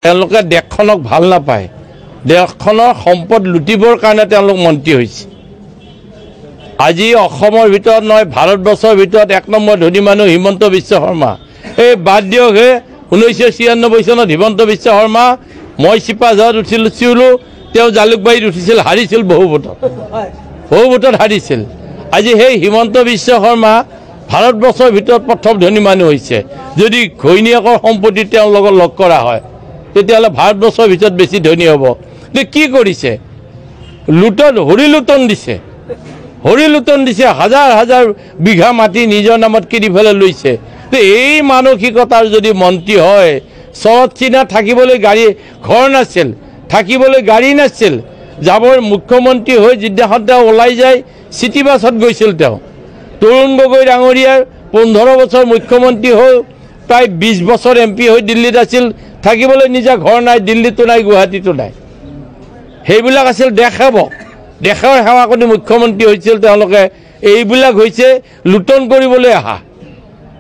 তেওঁলোকে দেশখনক ভাল নাপায়, দেশখনৰ সম্পদ লুটিবৰ কাৰণে তেওঁলোক মন্ত্ৰী হৈছে। আজি অসমৰ ভিতৰত নহয় ভাৰতবৰ্ষৰ ভিতৰত এক নম্বৰ ধনী মানুহ হিমন্ত বিশ্ব শৰ্মা। এই বাদ দিয়ক হে 1996 চনত হিমন্ত বিশ্ব শৰ্মা মই চিপাঝাৰত উঠিছিলোঁ, তেওঁ জালুকবাৰীত উঠিছিল, হাৰিছিল বহু ভোটত হাৰিছিল। আজি সেই হিমন্ত বিশ্ব শৰ্মা ভাৰতবৰ্ষৰ ভিতৰত প্ৰথম ধনী মানুহ হৈছে। যদি ঘৈণীয়েকৰ সম্পত্তি তেওঁৰ লগত লগ কৰা হয় তেতিয়াহ'লে ভাৰতবৰ্ষৰ ভিতৰত বেছি ধনী হ'ব। কি কৰিছে? হৰিলুটন দিছে, হাজাৰ হাজাৰ বিঘা মাটি নিজৰ নামত কিনি পেলাই লৈছে। এই মানসিকতাৰ যদি মন্ত্ৰী হয়, চহৰত চীনা থাকিবলৈ ঘৰ নাছিল, থাকিবলৈ গাড়ী নাছিল, যাবৰ মুখ্যমন্ত্ৰী হৈ যিদিনাখন তেওঁ ওলাই যায় চিটি বাছত গৈছিল। তেওঁ তৰুণ গগৈ ডাঙৰীয়াৰ 15 বছৰ মুখ্যমন্ত্ৰী হৈ প্ৰায় 20 বছৰ MP হৈ দিল্লীত আছিল, থাকিবলৈ নিজা ঘৰ নাই, দিল্লীতো নাই, গুৱাহাটীতো নাই। সেইবিলাক আছিল দেশ সেৱক, দেশৰ সেৱা কৰি মুখ্যমন্ত্ৰী হৈছিল তেওঁলোকে। এইবিলাক হৈছে লুটন কৰিবলৈ অহা,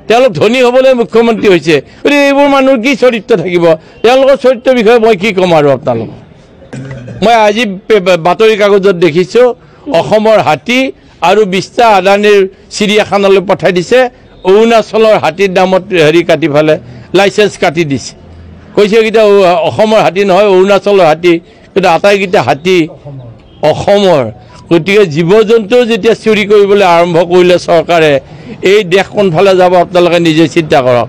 তেওঁলোক ধনী হ'বলৈ মুখ্যমন্ত্ৰী হৈছে। গতিকে এইবোৰ মানুহৰ কি চৰিত্ৰ থাকিব? তেওঁলোকৰ চৰিত্ৰৰ বিষয়ে মই কি ক'ম আৰু আপোনালোকক? মই আজি বাতৰি কাগজত দেখিছোঁ অসমৰ হাতী আৰু 20টা আদানীৰ চিৰিয়াখানালৈ পঠাই দিছে। অৰুণাচলৰ হাতীৰ নামত কাটি পেলাই লাইচেঞ্চ কাটি দিছে। কৈছে এইকেইটা অসমৰ হাতী নহয়, অৰুণাচলৰ হাতী, কিন্তু আটাইকেইটা হাতী অসমৰ। গতিকে জীৱ জন্তু যেতিয়া চুৰি কৰিবলৈ আৰম্ভ কৰিলে চৰকাৰে, এই দেশ কোনফালে যাব আপোনালোকে নিজে চিন্তা কৰক।